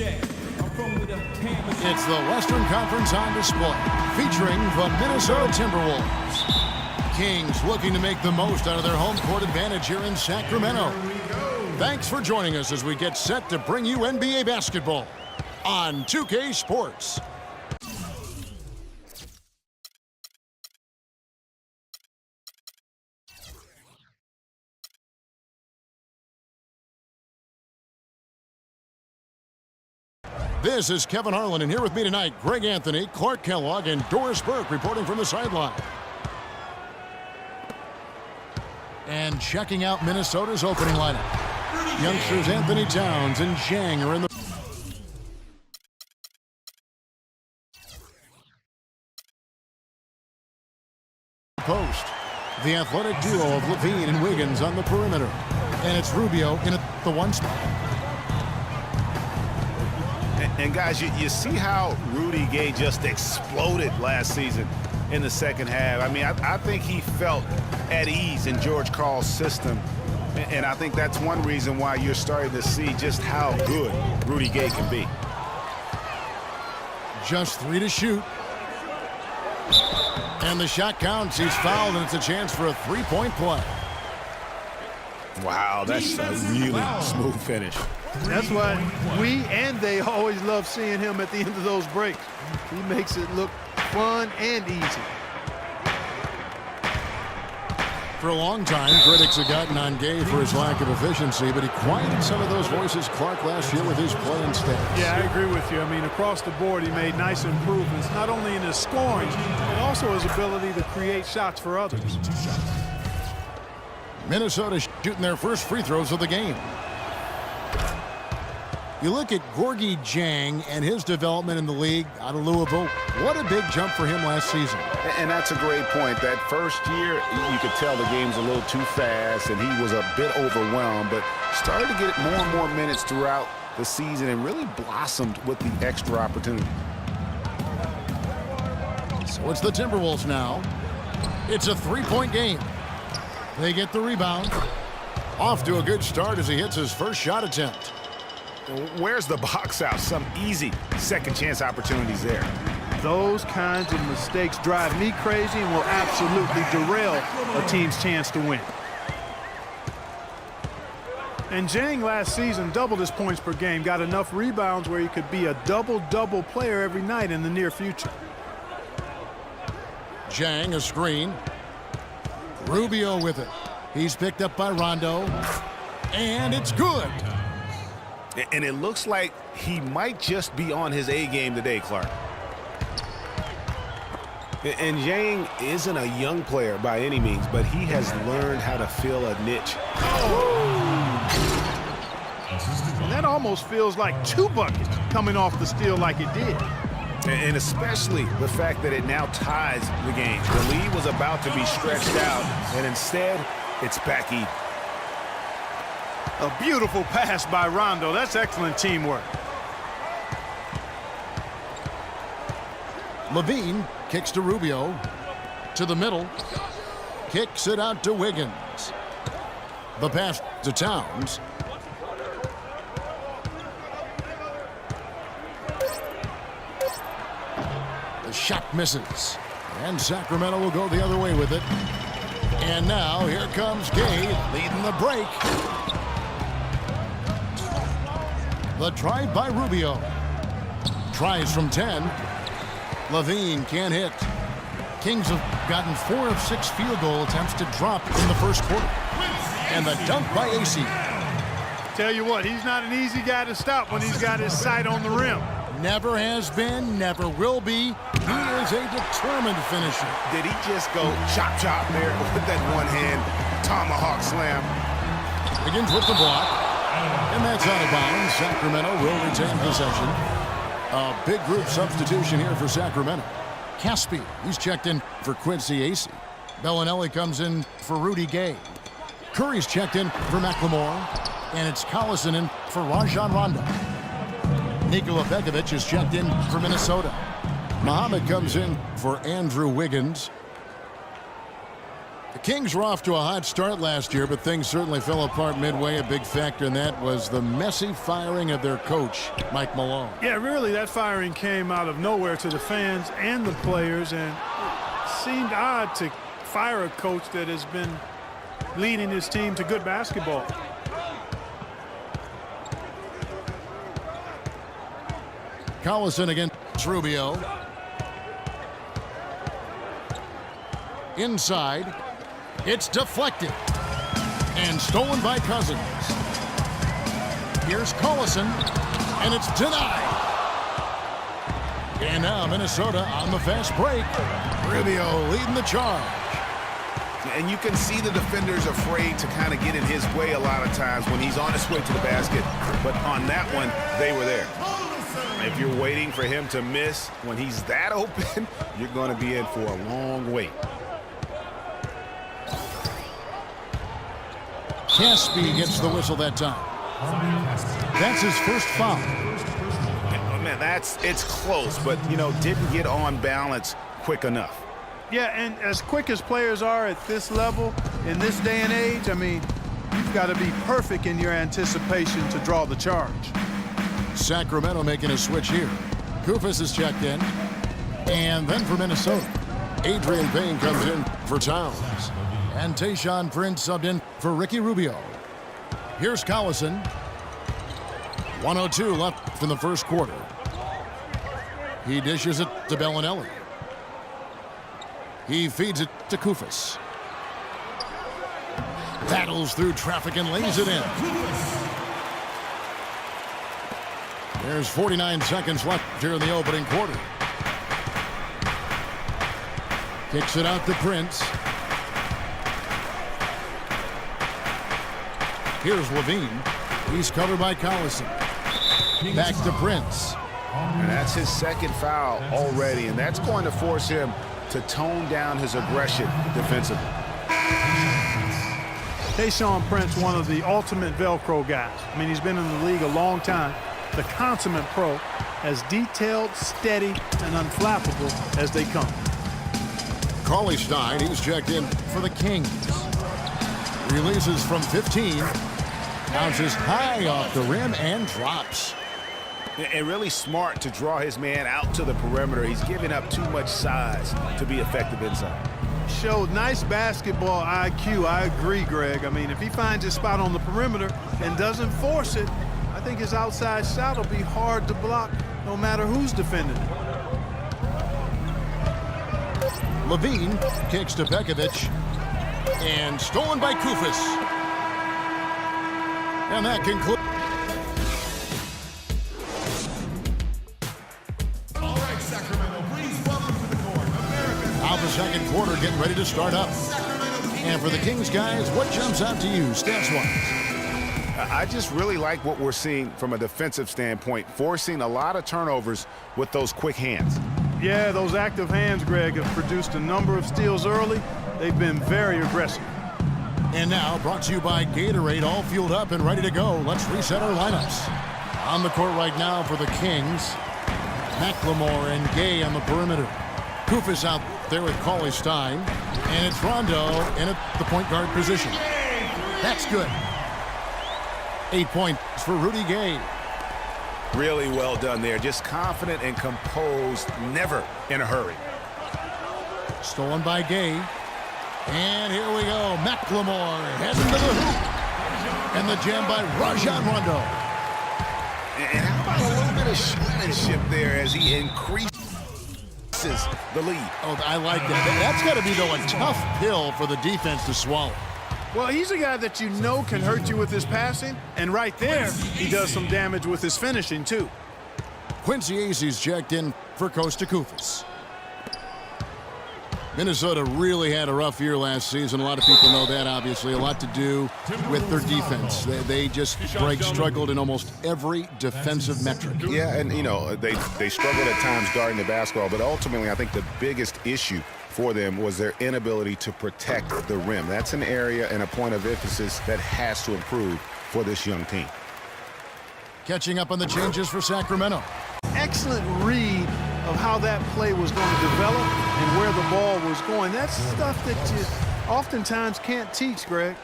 It's the Western Conference on display, featuring the Minnesota Timberwolves. Kings looking to make the most out of their home court advantage here in Sacramento. Thanks for joining us as we get set to bring you NBA basketball on 2K Sports. This is Kevin Harlan, and here with me tonight, Greg Anthony, Clark Kellogg, and Doris Burke reporting from the sideline. And checking out Minnesota's opening lineup. Youngsters Anthony Towns and Zhang are in the post. The athletic duo of Levine and Wiggins on the perimeter. And it's Rubio in at the one spot. And guys, you see how Rudy Gay just exploded last season in the second half. I mean, I think he felt at ease in George Karl's system. And I think that's one reason why you're starting to see just how good Rudy Gay can be. Just 3 to shoot. And the shot counts. He's fouled, and it's a chance for a three-point play. Wow, that's a really smooth finish. That's why we and they always love seeing him at the end of those breaks. He makes it look fun and easy. For a long time, critics have gotten on Gay for his lack of efficiency, but he quieted some of those voices, Clark, last year with his play and stats. Yeah, I agree with you. I mean, across the board, he made nice improvements, not only in his scoring, but also his ability to create shots for others. Minnesota shooting their first free throws of the game. You look at Gorgui Dieng and his development in the league out of Louisville. What a big jump for him last season. And that's a great point. That first year, you could tell the game's a little too fast, and he was a bit overwhelmed, but started to get more and more minutes throughout the season and really blossomed with the extra opportunity. So it's the Timberwolves now. It's a three-point game. They get the rebound. Off to a good start as he hits his first shot attempt. Where's the box out? Some easy second chance opportunities there. Those kinds of mistakes drive me crazy and will absolutely derail a team's chance to win. And Zhang last season doubled his points per game, got enough rebounds where he could be a double-double player every night in the near future. Zhang, a screen. Rubio with it. He's picked up by Rondo. And it's good. And it looks like he might just be on his A game today, Clark. And Zhang isn't a young player by any means, but he has learned how to fill a niche. And that almost feels like 2 buckets coming off the steal like it did. And especially the fact that it now ties the game. The lead was about to be stretched out, and instead, it's back even. A beautiful pass by Rondo. That's excellent teamwork. Levine kicks to Rubio. To the middle. Kicks it out to Wiggins. The pass to Towns. The shot misses. And Sacramento will go the other way with it. And now here comes Gay leading the break. The drive by Rubio. Tries from 10. Levine can't hit. Kings have gotten 4 of 6 field goal attempts to drop in the first quarter. And the dunk by AC. Tell you what, he's not an easy guy to stop when he's got his sight on the rim. Never has been, never will be. He is a determined finisher. Did he just go chop there with that one-hand tomahawk slam? Begins with the block. And that's out of bounds. Sacramento will retain possession. A big group substitution here for Sacramento. Caspi, he's checked in for Quincy Acey. Bellinelli comes in for Rudy Gay. Curry's checked in for McLemore. And it's Collison in for Rajon Rondo. Nikola Pekovic is checked in for Minnesota. Muhammad comes in for Andrew Wiggins. The Kings were off to a hot start last year, but things certainly fell apart midway. A big factor in that was the messy firing of their coach, Mike Malone. Yeah, really, that firing came out of nowhere to the fans and the players, and it seemed odd to fire a coach that has been leading his team to good basketball. Collison against Rubio. Inside. It's deflected. And stolen by Cousins. Here's Collison. And it's denied. And now Minnesota on the fast break. Rubio leading the charge. And you can see the defenders afraid to kind of get in his way a lot of times when he's on his way to the basket. But on that one, they were there. If you're waiting for him to miss when he's that open, you're going to be in for a long wait. Caspi gets the whistle that time. That's his first foul. Man, it's close, but, you know, didn't get on balance quick enough. Yeah, and as quick as players are at this level, in this day and age, I mean, you've got to be perfect in your anticipation to draw the charge. Sacramento making a switch here. Koufos is checked in. And then for Minnesota, Adrian Payne comes in for Towns. And Tayshaun Prince subbed in for Ricky Rubio. Here's Collison. 1:02 left in the first quarter. He dishes it to Bellinelli. He feeds it to Koufos. Battles through traffic and lays it in. There's 49 seconds left here in the opening quarter. Kicks it out to Prince. Here's Levine. He's covered by Collison. Back to Prince. And that's his second foul already, and that's going to force him to tone down his aggression defensively. Tayshaun Prince, one of the ultimate Velcro guys. I mean, he's been in the league a long time. The consummate pro, as detailed, steady, and unflappable as they come. Cauley-Stein, he's checked in for the Kings. Releases from 15. Bounces high off the rim and drops. And really smart to draw his man out to the perimeter. He's giving up too much size to be effective inside. Showed nice basketball IQ. I agree, Greg. I mean, if he finds his spot on the perimeter and doesn't force it, I think his outside shot will be hard to block no matter who's defending it. Levine kicks to Bekovic. And stolen by Koufos. And that concludes. All right, Sacramento, please welcome to the court, America's Now the second quarter getting ready to start up. And for the Kings guys, what jumps out to you stats-wise? I just really like what we're seeing from a defensive standpoint, forcing a lot of turnovers with those quick hands. Yeah, those active hands, Greg, have produced a number of steals early. They've been very aggressive. And now, brought to you by Gatorade, all fueled up and ready to go. Let's reset our lineups. On the court right now for the Kings, McLemore and Gay on the perimeter. Koufos out there with Cauley-Stein. And it's Rondo in at the point guard position. That's good. 8 points for Rudy Gay. Really well done there. Just confident and composed, never in a hurry. Stolen by Gay. And here we go. McLemore heading to the hoop. And the jam by Rajon Rondo. And how about a little bit of showmanship there as he increases the lead? Oh, I like that. That's got to be, though, a tough pill for the defense to swallow. Well, he's a guy that you know can hurt you with his passing, and right there, he does some damage with his finishing, too. Quincy Acies checked in for Costa Koufos. Minnesota really had a rough year last season. A lot of people know that, obviously. A lot to do with their defense. They just struggled in almost every defensive metric. Yeah, and, you know, they struggled at times guarding the basketball, but ultimately I think the biggest issue for them was their inability to protect the rim. That's an area and a point of emphasis that has to improve for this young team. Catching up on the changes for Sacramento. Excellent read of how that play was going to develop and where the ball was going. That's stuff that oftentimes can't teach, Greg.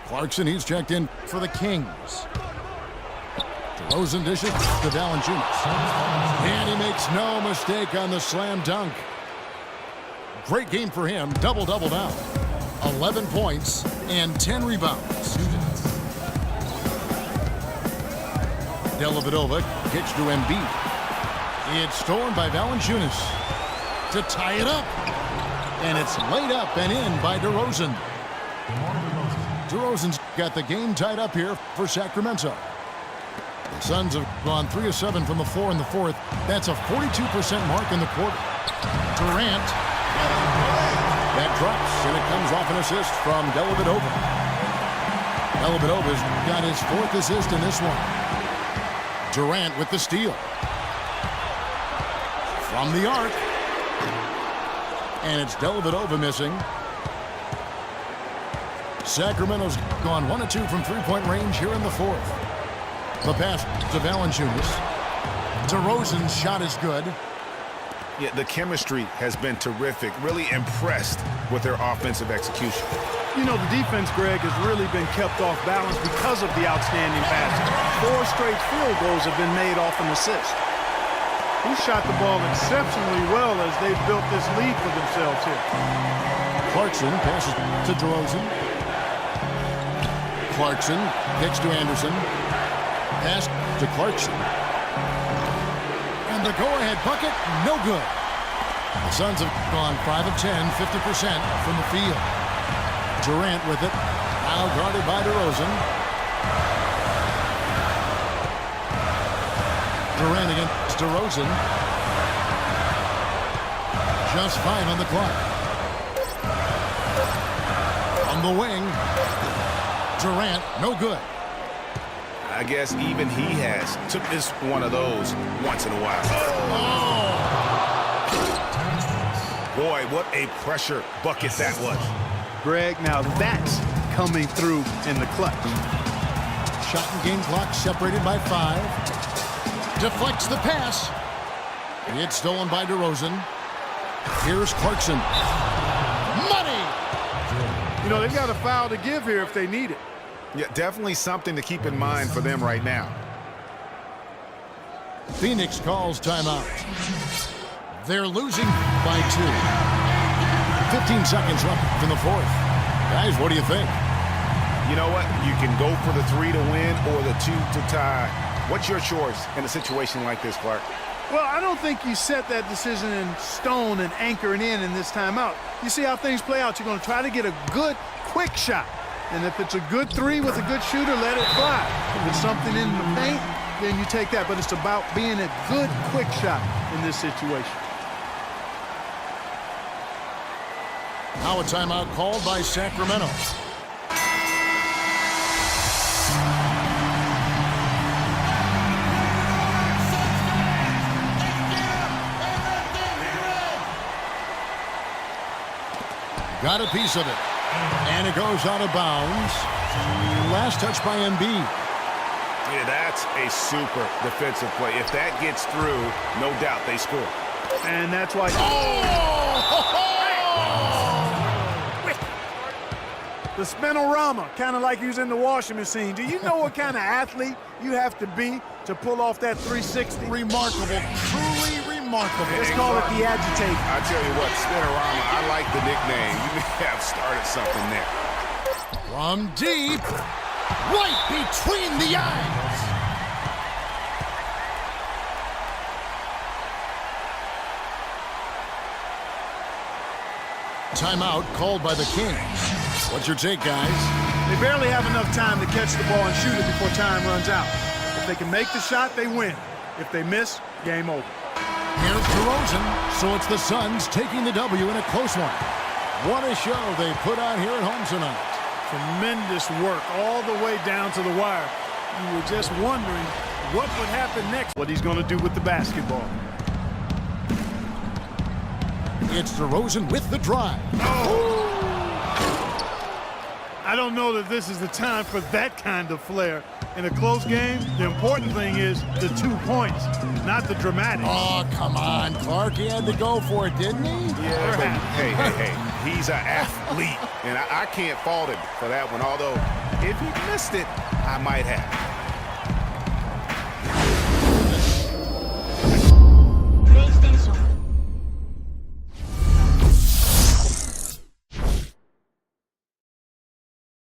Clarkson, he's checked in for the Kings. DeRozan dishes to Valanciunas. And he makes no mistake on the slam dunk. Great game for him. Double-double now. 11 points and 10 rebounds. Dellavedova kicks to Embiid. It's stolen by Valanciunas to tie it up. And it's laid up and in by DeRozan. DeRozan's got the game tied up here for Sacramento. The Suns have gone 3 of 7 from the floor in the fourth. That's a 42% mark in the quarter. Durant. That drops, and it comes off an assist from Dellavedova. Dellavedova's got his 4th assist in this one. Durant with the steal. From the arc. And it's Dellavedova missing. Sacramento's gone 1 of 2 from three-point range here in the fourth. The pass to Valanciunas. DeRozan's shot is good. Yeah, the chemistry has been terrific. Really impressed with their offensive execution. You know, the defense, Greg, has really been kept off balance because of the outstanding passing. 4 straight field goals have been made off an assist. He shot the ball exceptionally well as they've built this lead for themselves here. Clarkson passes to DeRozan. Clarkson kicks to Anderson. Pass to Clarkson. And the go-ahead bucket, no good. The Suns have gone 5 of 10, 50% from the field. Durant with it. Now guarded by DeRozan. Durant against DeRozan. Just 5 on the clock. On the wing. Durant, no good. I guess even he has took this one of those once in a while. Oh. Boy, what a pressure bucket that was. Greg, now that's coming through in the clutch. Shot and game clock separated by 5. Deflects the pass. It's stolen by DeRozan. Here's Clarkson. Money! You know, they've got a foul to give here if they need it. Yeah, definitely something to keep in mind for them right now. Phoenix calls timeout. They're losing by 2. 15 seconds left in the fourth. Guys, what do you think? You know what? You can go for the 3 to win or the 2 to tie. What's your choice in a situation like this, Clark? Well, I don't think you set that decision in stone and anchor it in this timeout. You see how things play out. You're going to try to get a good, quick shot. And if it's a good 3 with a good shooter, let it fly. If it's something in the paint, then you take that. But it's about being a good, quick shot in this situation. Now a timeout called by Sacramento. Got a piece of it. And it goes out of bounds. Last touch by Embiid. Yeah, that's a super defensive play. If that gets through, no doubt they score. And that's why... The spinorama, kind of like he was in the washing machine. Do you know what kind of athlete you have to be to pull off that 360? Remarkable, truly remarkable. Let's call it the agitate. I tell you what, spinorama, I like the nickname. You may have started something there. From deep, right between the eyes. Timeout called by the Kings. What's your take, guys? They barely have enough time to catch the ball and shoot it before time runs out. If they can make the shot, they win. If they miss, game over. Here's DeRozan, so it's the Suns taking the W in a close one. What a show they put on here at home tonight. Tremendous work all the way down to the wire. You were just wondering what would happen next, what he's going to do with the basketball. It's DeRozan with the drive. Oh. I don't know that this is the time for that kind of flair. In a close game, the important thing is the 2 points, not the dramatics. Oh, come on, Clark. He had to go for it, didn't he? Yeah, but hey. He's an athlete, and I can't fault him for that one. Although, if he missed it, I might have.